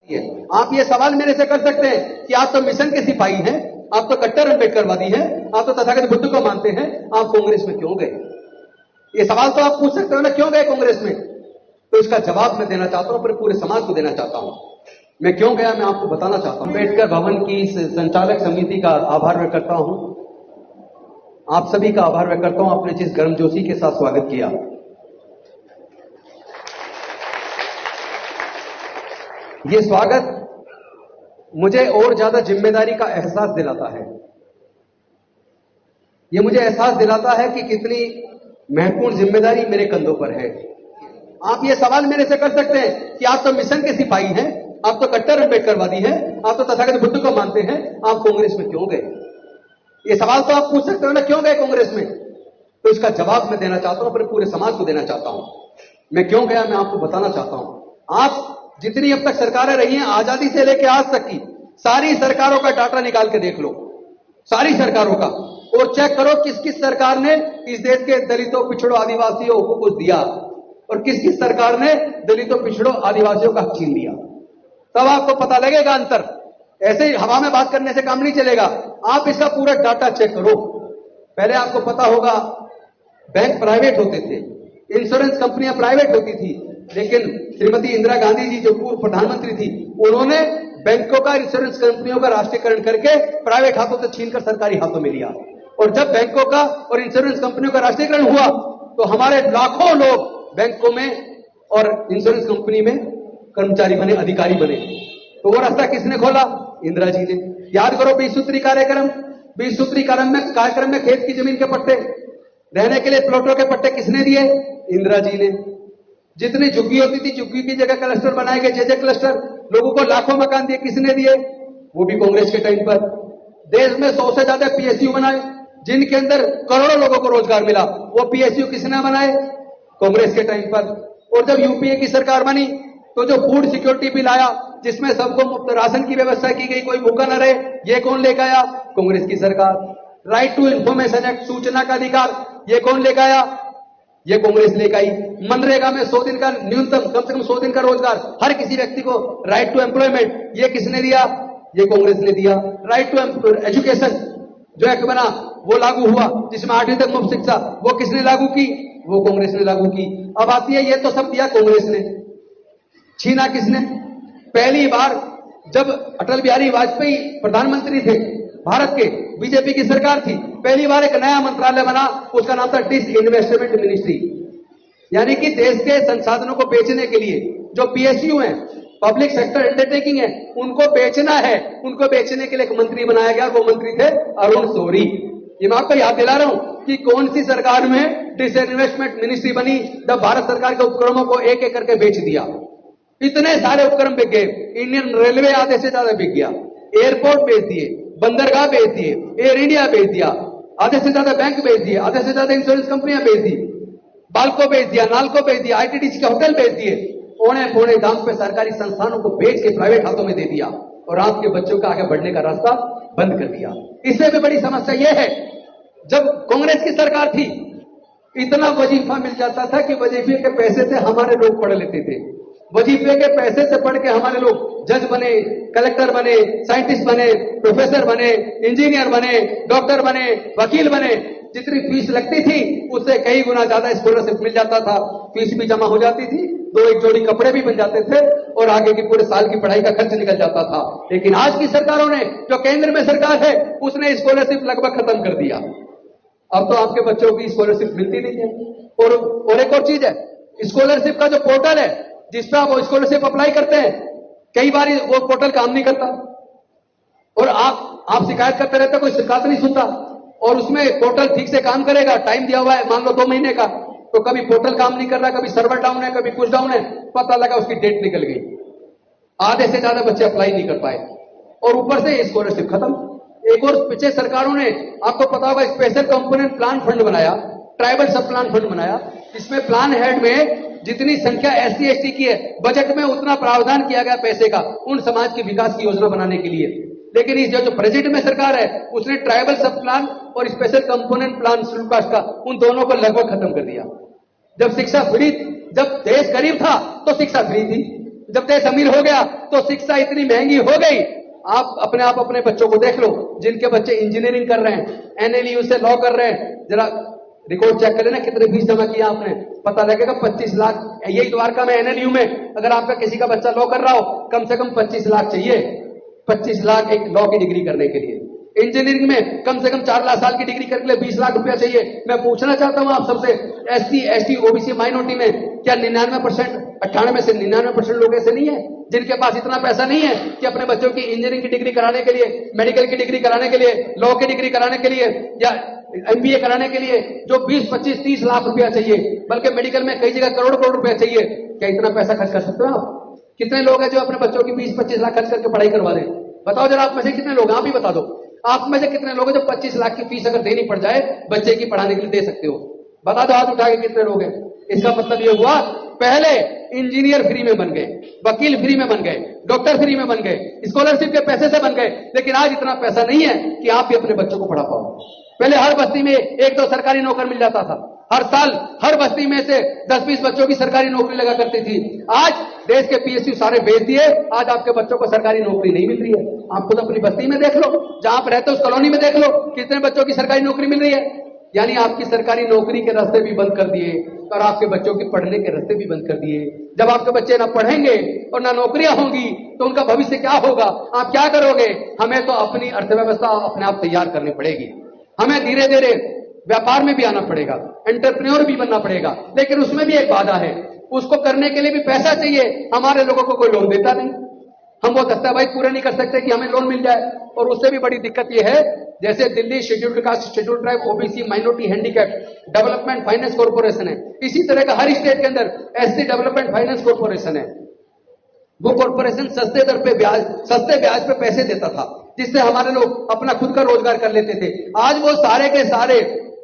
आप ये सवाल मेरे से कर सकते हैं कि आप तो मिशन के सिपाही हैं, आप तो कट्टर अम्बेडकरवादी हैं, आप तो तथागत बुद्ध को मानते हैं, आप कांग्रेस में क्यों गए? ये सवाल तो आप पूछ सकते हो ना, क्यों गए कांग्रेस में? तो इसका जवाब मैं देना चाहता हूं, पर पूरे समाज को देना चाहता हूं। मैं क्यों गया, मैं आपको बताना चाहता हूं। अम्बेडकर भवन की इस संचालक समिति का आभार व्यक्त करता हूं, आप सभी का आभार व्यक्त करता हूं, आपने जिस गर्मजोशी के साथ स्वागत किया। ये स्वागत मुझे और ज्यादा जिम्मेदारी का एहसास दिलाता है। ये मुझे एहसास दिलाता है कि कितनी महत्वपूर्ण जिम्मेदारी मेरे कंधों पर है। आप ये सवाल मेरे से कर सकते हैं कि आप तो मिशन के सिपाही हैं, आप तो कट्टर अम्बेडकरवादी हैं, आप तो तथागत बुद्ध को मानते हैं, आप कांग्रेस में क्यों गए? ये सवाल तो आप पूछ सकते हो ना, क्यों गए कांग्रेस में? तो इसका जवाब मैं देना चाहता हूं, पर पूरे समाज को देना चाहता हूं। मैं क्यों गया, मैं आपको बताना चाहता हूं। आप जितनी अब तक सरकारें रही हैं, आजादी से लेकर आज तक की सारी सरकारों का डाटा निकाल के देख लो, सारी सरकारों का, और चेक करो किस किस सरकार ने इस देश के दलितों, पिछड़ों, आदिवासियों को कुछ दिया और किस किस सरकार ने दलितों, पिछड़ों, आदिवासियों का हक छीन लिया। तब आपको पता लगेगा अंतर। ऐसे ही हवा में बात करने से काम नहीं चलेगा। आप इसका पूरा डाटा चेक करो। पहले आपको पता होगा बैंक प्राइवेट होते थे, इंश्योरेंस कंपनियां प्राइवेट होती थी, लेकिन श्रीमती इंदिरा गांधी जी जो पूर्व प्रधानमंत्री थी, उन्होंने बैंकों का, इंश्योरेंस कंपनियों का राष्ट्रीयकरण करके प्राइवेट हाथों से छीनकर सरकारी हाथों में लिया। और जब बैंकों का और इंश्योरेंस कंपनियों का राष्ट्रीयकरण हुआ तो हमारे लाखों लोग बैंकों में और इंश्योरेंस कंपनी में कर्मचारी बने, अधिकारी बने। तो वो रास्ता किसने खोला? इंदिरा जी ने। याद करो 20 सूत्री कार्यक्रम। 20 सूत्री कार्यक्रम में खेत की जमीन के पट्टे, रहने के लिए प्लॉटों के पट्टे किसने दिए? इंदिरा जी ने। जितनी झुग्गी होती थी, झुग्गी की जगह क्लस्टर बनाए गए, जे क्लस्टर, लोगों को लाखों मकान दिए, किसने दिए? वो भी कांग्रेस के टाइम पर। देश में 100 से ज्यादा पीएसयू बनाए, जिनके अंदर करोड़ों लोगों को रोजगार मिला। वो पीएसयू किसने बनाए? कांग्रेस के टाइम पर। और जब यूपीए की सरकार बनी तो जो फूड सिक्योरिटी बिल आया, जिसमें सबको मुफ्त राशन की व्यवस्था की गई, कोई भूखा न रहे, ये कौन लेकर आया? कांग्रेस की सरकार। राइट टू इंफॉर्मेशन एक्ट, सूचना का अधिकार, ये कौन लेकर आया? ये कांग्रेस लेकर आई। मनरेगा में 100 दिन का न्यूनतम, कम से कम 100 दिन का रोजगार हर किसी व्यक्ति को, राइट टू एम्प्लॉयमेंट, ये किसने दिया? ये कांग्रेस ने दिया। राइट टू एजुकेशन जो एक्ट बना वो लागू हुआ, जिसमें 8वीं तक मुफ्त शिक्षा, वो किसने लागू की? वो कांग्रेस ने लागू की। अब आती है, ये तो सब दिया कांग्रेस ने, छीना किसने? पहली बार जब अटल बिहारी वाजपेयी प्रधानमंत्री थे भारत के, बीजेपी की सरकार थी, पहली बार एक नया मंत्रालय बना, उसका नाम था डिसइन्वेस्टमेंट मिनिस्ट्री। यानी कि देश के संसाधनों को बेचने के लिए जो पीएसयू हैं, पब्लिक सेक्टर अंडरटेकिंग है, उनको बेचना है, उनको बेचने के लिए एक मंत्री बनाया गया। वो मंत्री थे अरुण शौरी। ये मैं आपको याद दिला रहा हूं कि कौन सी सरकार में डिसइन्वेस्टमेंट मिनिस्ट्री बनी, जब भारत सरकार के उपक्रमों को एक एक करके बेच दिया। इतने सारे उपक्रम बिक गए। इंडियन रेलवे आधे से ज्यादा बिक गया, एयरपोर्ट बेच दिए, बंदरगाह बेच दिए, एयर इंडिया बेच दिया, आधे से ज्यादा बैंक बेच दिए, आधे से ज्यादा इंश्योरेंस कंपनियां बेच दी, बाल्को बेच दिया, नाल्को बेच दिया, आईटीडीसी के होटल बेच दिए, पौने पौने दाम पे सरकारी संस्थानों को बेच के प्राइवेट हाथों में दे दिया और आपके बच्चों का आगे बढ़ने का रास्ता बंद कर दिया। इससे भी बड़ी समस्या यह है, जब कांग्रेस की सरकार थी इतना वजीफा मिल जाता था कि वजीफे के पैसे से हमारे लोग पढ़ लेते थे। वजीफे के पैसे से पढ़ के हमारे लोग जज बने, कलेक्टर बने, साइंटिस्ट बने, प्रोफेसर बने, इंजीनियर बने, डॉक्टर बने, वकील बने। जितनी फीस लगती थी उससे कई गुना ज्यादा स्कॉलरशिप मिल जाता था, फीस भी जमा हो जाती थी, 2-1 जोड़ी कपड़े भी बन जाते थे और आगे की पूरे साल की पढ़ाई का खर्च निकल जाता था। लेकिन आज की सरकारों ने, जो केंद्र में सरकार है, उसने स्कॉलरशिप लगभग खत्म कर दिया। अब तो आपके बच्चों की स्कॉलरशिप मिलती नहीं है। और एक और चीज है, स्कॉलरशिप का जो पोर्टल है जिस पर आप स्कॉलरशिप अप्लाई करते हैं, कई बार वो पोर्टल काम नहीं करता और आप शिकायत करते रहते, कोई शिकायत नहीं सुनता। और उसमें पोर्टल ठीक से काम करेगा, टाइम दिया हुआ है मान लो 2 महीने का, तो कभी पोर्टल काम नहीं कर रहा, कभी सर्वर डाउन है, कभी कुछ डाउन है, पता लगा उसकी डेट निकल गई। आधे से ज्यादा बच्चे अप्लाई नहीं कर पाए और ऊपर से स्कॉलरशिप खत्म। एक और पीछे सरकारों ने, आपको पता होगा, स्पेशल कंपोनेंट प्लान फंड बनाया, ट्राइबल सब प्लान फंड बनाया। इसमें प्लान हेड में जितनी संख्या एससी एसटी की है, बजट में उतना प्रावधान किया गया पैसे का उन समाज के विकास की योजना बनाने के लिए। लेकिन इस जो प्रेजेंट में सरकार है उसने ट्राइबल सब प्लान और special component plan schedule caste का, उन दोनों को लगभग खत्म कर दिया। जब शिक्षा फ्री, जब देश गरीब था तो शिक्षा फ्री थी, जब देश अमीर हो गया तो शिक्षा इतनी महंगी हो गई। आप अपने बच्चों को देख लो, जिनके बच्चे इंजीनियरिंग कर रहे हैं, एनएलयू से लॉ कर रहे हैं, जरा रिकॉर्ड चेक करें ना कितने फीस जमा किया आपने, पता लगेगा 25 लाख। यही द्वारका में एनएलयू में अगर आपका किसी का बच्चा लॉ कर रहा हो, कम से कम 25 लाख चाहिए। 25 लाख एक लॉ की डिग्री करने के लिए। इंजीनियरिंग में कम से कम 4 साल की डिग्री करने के लिए 20 लाख रुपया चाहिए। मैं पूछना चाहता हूं आप सबसे, एससी, एसटी, ओबीसी, माइनॉरिटी में क्या 99%, 98 से 99% लोग ऐसे नहीं है जिनके पास इतना पैसा नहीं है कि अपने बच्चों की इंजीनियरिंग की डिग्री कराने के लिए, मेडिकल की डिग्री कराने के लिए, लॉ की डिग्री कराने के लिए या एमबीए कराने के लिए जो 20, 25, 30 लाख रुपया चाहिए, बल्कि मेडिकल में कई जगह करोड़ रुपया चाहिए। क्या इतना पैसा खर्च कर सकते हो आप? कितने लोग हैं जो अपने बच्चों की 20-25 लाख खर्च करके पढ़ाई करवा दें? बताओ जरा, आप में से कितने लोग? आप ही बता दो, आप में से कितने लोग हैं जो 25 लाख की फीस अगर देनी पड़ जाए बच्चे की पढ़ाने के लिए दे सकते हो? बता दो हाथ उठा के कितने लोग हैं। इसका मतलब ये हुआ, पहले इंजीनियर फ्री में बन गए, वकील फ्री में बन गए, डॉक्टर फ्री में बन गए, स्कॉलरशिप के पैसे से बन गए, लेकिन आज इतना पैसा नहीं है कि आप भी अपने बच्चों को पढ़ा पाओ। पहले हर बस्ती में 1-2 सरकारी नौकर मिल जाता था। हर साल हर बस्ती में से 10-20 बच्चों की सरकारी नौकरी लगा करती थी। आज देश के पीएसयू सारे बेच दिए, आज आपके बच्चों को सरकारी नौकरी नहीं मिल रही है। आप खुद अपनी बस्ती में देख लो, जहां आप रहते हो उस कॉलोनी में देख लो, कितने बच्चों की सरकारी नौकरी मिल रही है। यानी आपकी सरकारी नौकरी के रास्ते भी बंद कर दिए और आपके बच्चों के पढ़ने के रास्ते भी बंद कर दिए। जब आपके बच्चे ना पढ़ेंगे और ना नौकरियां होंगी तो उनका भविष्य क्या होगा? आप क्या करोगे? हमें तो अपनी अर्थव्यवस्था अपने आप तैयार करनी पड़ेगी। हमें धीरे धीरे व्यापार में भी आना पड़ेगा, एंटरप्रेन्योर भी बनना पड़ेगा, लेकिन उसमें भी एक बाधा है, उसको करने के लिए भी पैसा चाहिए। हमारे लोगों को कोई लोन देता नहीं। हम वो दस्ता भाई पूरे नहीं कर सकते कि हमें लोन मिल जाए। और उससे भी बड़ी दिक्कत यह है, जैसे Delhi scheduled caste, scheduled tribe, OBC, minority, handicap development finance corporation है, इसी तरह का हर स्टेट के अंदर एससी डेवलपमेंट फाइनेंस कॉर्पोरेशन है। वो कॉर्पोरेशन सस्ते ब्याज पे पैसे देता था, जिससे हमारे लोग अपना खुद का रोजगार कर लेते थे। आज वो सारे के सारे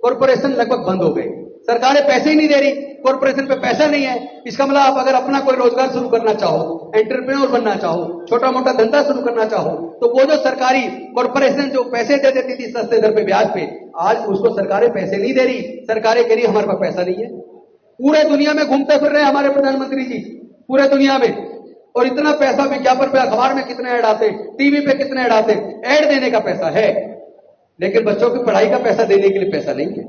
कॉर्पोरेशन लगभग बंद हो गए। सरकारें पैसे ही नहीं दे रही, कॉर्पोरेशन पे पैसा नहीं है। इसका मतलब आप अगर अपना कोई रोजगार शुरू करना चाहो, एंटरप्रेन्योर बनना चाहो, छोटा मोटा धंधा शुरू करना चाहो, तो वो जो सरकारी कॉर्पोरेशन जो पैसे दे देती थी सस्ते दर पे ब्याज पे, आज उसको सरकारें पैसे नहीं दे रही। सरकारें कह रही हमारे पास पैसा नहीं है। पूरे दुनिया में घूमते फिर रहे हैं हमारे प्रधानमंत्री जी, पूरे दुनिया में, और इतना पैसा विज्ञापन पे, अखबार में कितने ऐड आते, टीवी पे कितने ऐड आते, ऐड देने का पैसा है, लेकिन बच्चों की पढ़ाई का पैसा देने के लिए पैसा नहीं है।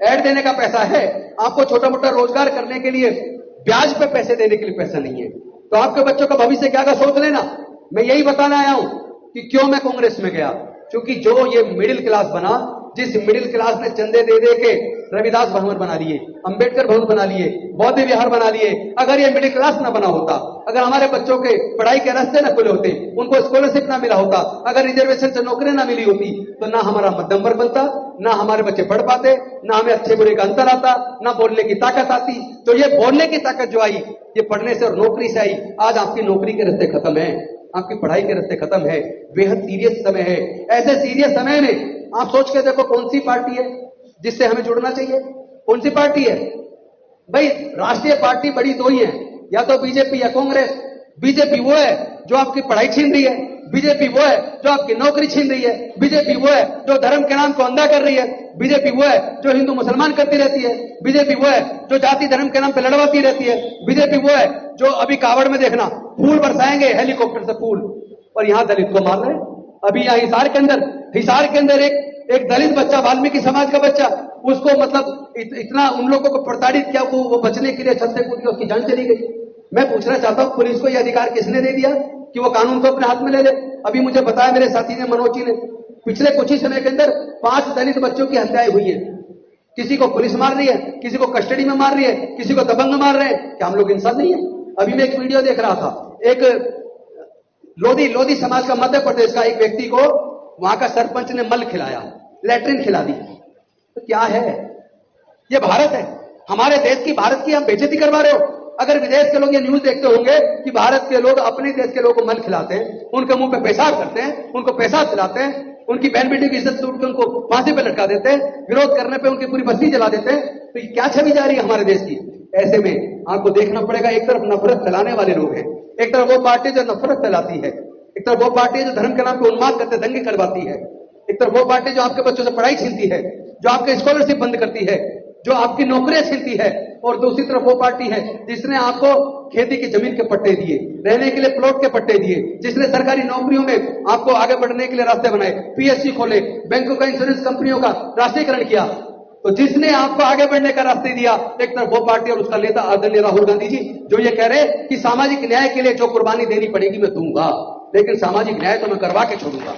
ऐड देने का पैसा है, आपको छोटा मोटा रोजगार करने के लिए ब्याज पे पैसे देने के लिए पैसा नहीं है। तो आपके बच्चों का भविष्य क्या का सोच लेना। मैं यही बताना आया हूं कि क्यों मैं कांग्रेस में गया, क्योंकि जो ये मिडिल क्लास बना, जिस मिडिल क्लास ने चंदे दे दे के रविदास भवन बना लिए, अंबेडकर भवन बना लिए, बौद्ध विहार बना लिए, अगर ये मिडिल क्लास ना बना होता, अगर हमारे बच्चों के पढ़ाई के रास्ते ना खुले होते, उनको स्कॉलरशिप ना मिला होता, अगर रिजर्वेशन से नौकरी ना मिली होती, तो ना हमारा मध्यम वर्ग बनता, ना हमारे बच्चे पढ़ पाते, ना हमें अच्छे बुरे का अंतर आता, ना बोलने की ताकत आती। तो ये बोलने की ताकत जो आई, ये पढ़ने से और नौकरी से आई। आज आपकी नौकरी के रास्ते खत्म है, आपकी पढ़ाई के रास्ते खत्म है। बेहद सीरियस समय है। ऐसे सीरियस समय में आप सोच के देखो कौन सी पार्टी है जिससे हमें जुड़ना चाहिए? कौन सी पार्टी है भाई? राष्ट्रीय पार्टी बड़ी दो ही है, या तो बीजेपी या कांग्रेस। बीजेपी वो है जो आपकी पढ़ाई छीन रही है, बीजेपी वो है जो आपकी नौकरी छीन रही है, बीजेपी वो है जो धर्म के नाम को अंधा कर रही है, बीजेपी वो है जो हिंदू मुसलमान करती रहती है, बीजेपी वो है जो जाति धर्म के नाम पे लड़वाती रहती है, बीजेपी वो है जो अभी कावड़ में देखना फूल बरसाएंगे हेलीकॉप्टर से फूल, और यहां दलित को मार रहे हैं। अभी यहां हिसार के अंदर एक दलित बच्चा, वाल्मीकि समाज का बच्चा, उसको मतलब इतना उन लोगों को प्रताड़ित किया, वो बचने के लिए छत से कूद के उसकी जान चली गई। मैं पूछना चाहता हूं, पुलिस को यह अधिकार किसने दे दिया कि वो कानून को अपने हाथ में ले ले? अभी मुझे बताया मेरे साथी ने, मनोज जी ने, पिछले कुछ ही समय के अंदर 5 दलित बच्चों की हत्याएं हुई है। किसी को पुलिस मार रही है, किसी को कस्टडी में मार रही है, किसी को दबंग मार रहे हैं। क्या हम लोग इंसान नहीं है? अभी मैं एक वीडियो देख रहा था, एक लोधी समाज का, मध्य प्रदेश का एक व्यक्ति को वहां का सरपंच ने मल खिलाया, लैट्रिन खिला दी। तो क्या है ये? भारत है, हमारे देश की, भारत की आप बेइज्जती करवा रहे हो। अगर विदेश के लोग ये न्यूज देखते होंगे कि भारत के लोग अपने देश के लोगों को मल खिलाते हैं, उनके मुंह पे पेशाब करते हैं, उनको पेशाब खिलाते हैं, उनकी बहन बेटी की इज्जत लूट के उनको फांसी पे लटका देते हैं, विरोध करने पे उनकी पूरी बस्ती जला देते हैं, तो ये क्या छवि जा रही है हमारे देश की? ऐसे में आपको देखना पड़ेगा, एक तरफ नफरत फैलाने वाले लोग हैं, एक तरफ वो पार्टी जो नफरत फैलाती है, एक तरफ वो पार्टी जो धर्म के नाम पे उन्माद करते दंगे करवाती है, एक तरफ वो पार्टी जो आपके बच्चों से पढ़ाई छीनती है, जो आपके स्कॉलरशिप बंद करती है, जो आपकी नौकरियां छीनती है, और दूसरी तरफ वो पार्टी है जिसने आपको खेती की जमीन के पट्टे दिए, रहने के लिए प्लॉट के पट्टे दिए, जिसने सरकारी नौकरियों में आपको आगे बढ़ने के लिए रास्ते बनाए, पीएससी खोले, बैंकों का, इंश्योरेंस कंपनियों का राष्ट्रीयकरण किया। तो जिसने आपको आगे बढ़ने का रास्ते दिया, एक तरफ वो पार्टी और उसका नेता आदरणीय राहुल गांधी जी, जो ये कह रहे कि सामाजिक न्याय के लिए जो कुर्बानी देनी पड़ेगी मैं दूंगा, लेकिन सामाजिक न्याय तो मैं करवा के छोड़ूंगा।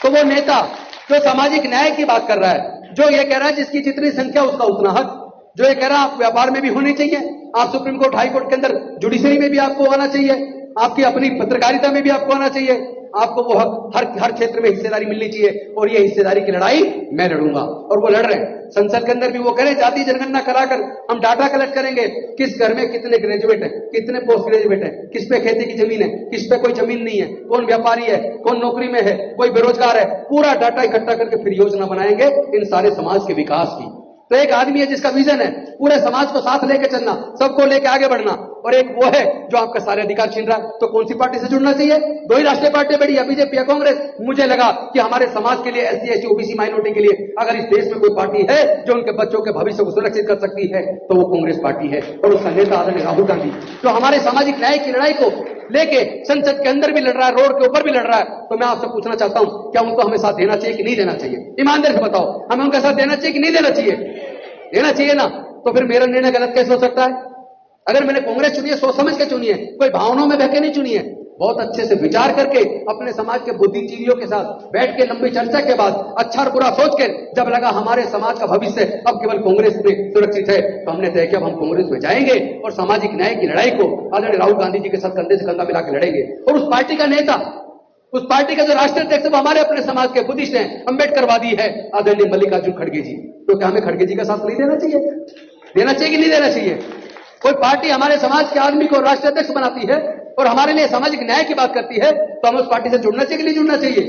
तो वो नेता जो सामाजिक न्याय की बात कर रहा है, जो ये कह रहा है जिसकी जितनी संख्या उसका उतना हक, जो ये कह रहा है आप व्यापार में भी होने चाहिए, आप सुप्रीम कोर्ट, हाई कोर्ट के अंदर जुडिशरी में भी आपको आना चाहिए, आपकी अपनी पत्रकारिता में भी आपको आना चाहिए, आपको वो हर क्षेत्र में हिस्सेदारी मिलनी चाहिए, और ये हिस्सेदारी की लड़ाई मैं लड़ूंगा। और वो लड़ रहे हैं। संसद के अंदर भी वो कह रहे जाति जनगणना कराकर हम डाटा कलेक्ट करेंगे, किस घर में कितने ग्रेजुएट है, कितने पोस्ट ग्रेजुएट है, किस पे खेती की जमीन है, किस पे कोई जमीन नहीं है, कौन व्यापारी है, कौन नौकरी में है, कोई बेरोजगार है, पूरा डाटा इकट्ठा करके फिर योजना बनाएंगे इन सारे समाज के विकास की। तो एक आदमी है जिसका विजन है पूरे समाज को साथ लेके चलना, सबको लेके आगे बढ़ना, और एक वो है जो आपका सारे अधिकार छीन रहा है। तो कौन सी पार्टी से जुड़ना चाहिए? दो ही राष्ट्रीय पार्टी बड़ी है, बीजेपी या कांग्रेस। मुझे लगा कि हमारे समाज के लिए, एससी एसटी ओबीसी माइनॉरिटी के लिए अगर इस देश में कोई पार्टी है जो उनके बच्चों के भविष्य को सुरक्षित कर सकती है तो वो कांग्रेस पार्टी है, और उसका नेता आदरणीय राहुल गांधी, जो हमारे सामाजिक न्याय की लड़ाई को लेके संसद के अंदर भी लड़ रहा है, रोड के ऊपर भी लड़ रहा है। तो मैं आपसे पूछना चाहता हूं, क्या उनको हमें साथ देना चाहिए कि नहीं देना चाहिए? ईमानदारी से बताओ, हमें उनका साथ देना चाहिए कि नहीं देना चाहिए? देना चाहिए ना। तो फिर मेरा निर्णय गलत कैसे हो सकता है? अगर मैंने कांग्रेस चुनी है, सोच समझ के चुनी है, कोई भावनाओं में बहके नहीं चुनी है, बहुत अच्छे से विचार करके अपने समाज के बुद्धिजीवियों के साथ बैठ के लंबी चर्चा के बाद अच्छा और बुरा सोच के जब लगा हमारे समाज का भविष्य अब केवल कांग्रेस में सुरक्षित है, तो हमने तय किया अब हम कांग्रेस में जाएंगे और सामाजिक न्याय की लड़ाई को आदरणीय राहुल गांधी जी के साथ कंधे से कंधा मिला के लड़ेंगे। और उस पार्टी का नेता, उस पार्टी का जो राष्ट्रीय अध्यक्ष वो हमारे अपने समाज के बुद्धिस्ट हैं, अम्बेडकरवादी है, आदरणीय मल्लिकार्जुन खड़गे जी। तो क्या हमें खड़गे जी का साथ नहीं देना चाहिए? देना चाहिए कि नहीं देना चाहिए? कोई पार्टी हमारे समाज के आदमी को राष्ट्रीय अध्यक्ष बनाती है और हमारे लिए सामाजिक न्याय की बात करती है, तो हमें उस पार्टी से जुड़ना चाहिए कि नहीं जुड़ना चाहिए?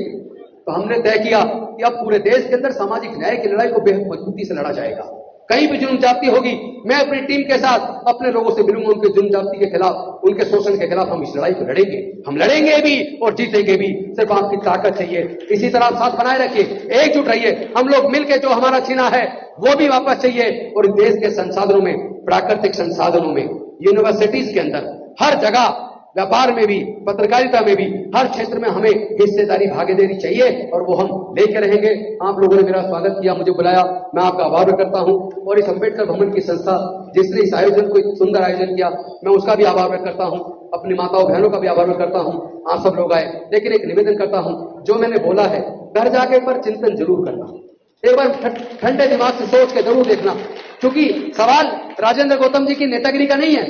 तो हमने तय किया कि अब पूरे देश के अंदर सामाजिक न्याय की लड़ाई को बेहद मजबूती से लड़ा जाएगा। कहीं भी जुर्म जाति होगी, मैं अपनी टीम के साथ अपने लोगों से मिलूंगा, उनके जुर्म जाति के खिलाफ, उनके शोषण के खिलाफ हम इस लड़ाई को लड़ेंगे। हम लड़ेंगे भी और जीतेंगे भी। सिर्फ आपकी ताकत चाहिए, इसी तरह आप साथ बनाए रखिए, एकजुट रहिए। हम लोग मिलकर जो हमारा छीना है वो भी वापस चाहिए। और देश के संसाधनों में, प्राकृतिक संसाधनों में, यूनिवर्सिटीज के अंदर, हर जगह, व्यापार में भी, पत्रकारिता में भी, हर क्षेत्र में हमें हिस्सेदारी, भागीदारी चाहिए और वो हम लेके रहेंगे। आप लोगों ने मेरा स्वागत किया, मुझे बुलाया, मैं आपका आभार व्यक्त करता हूं। और इस अम्बेडकर भवन की संस्था जिसने इस आयोजन को एक सुंदर आयोजन किया, मैं उसका भी आभार व्यक्त करता हूं, अपनी माताओं बहनों का भी आभार व्यक्त करता हूं। आप सब लोग आए, लेकिन एक निवेदन करता हूं, जो मैंने बोला है घर जाके पर चिंतन जरूर करना, एक बार ठंडे दिमाग से सोच के जरूर देखना, क्योंकि सवाल राजेंद्र गौतम जी की नेतागिरी का नहीं है,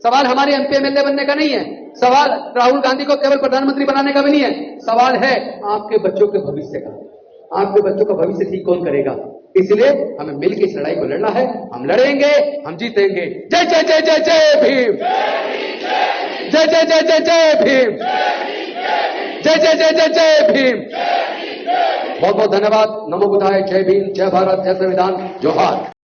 सवाल हमारे एमपी एमएलए बनने का नहीं है, सवाल राहुल गांधी को केवल प्रधानमंत्री बनाने का भी नहीं है, सवाल है आपके बच्चों के भविष्य का। आपके बच्चों का भविष्य ठीक कौन करेगा? इसलिए हमें मिलकर इस लड़ाई को लड़ना है। हम लड़ेंगे, हम जीतेंगे। जय जय जय जय जय भीम, जय जय जय जय जय भीम, जय जय जय जय जय भीम। बहुत बहुत धन्यवाद। नमो बुद्धाय। जय भीम, जय भारत, जय संविधान, जोहार।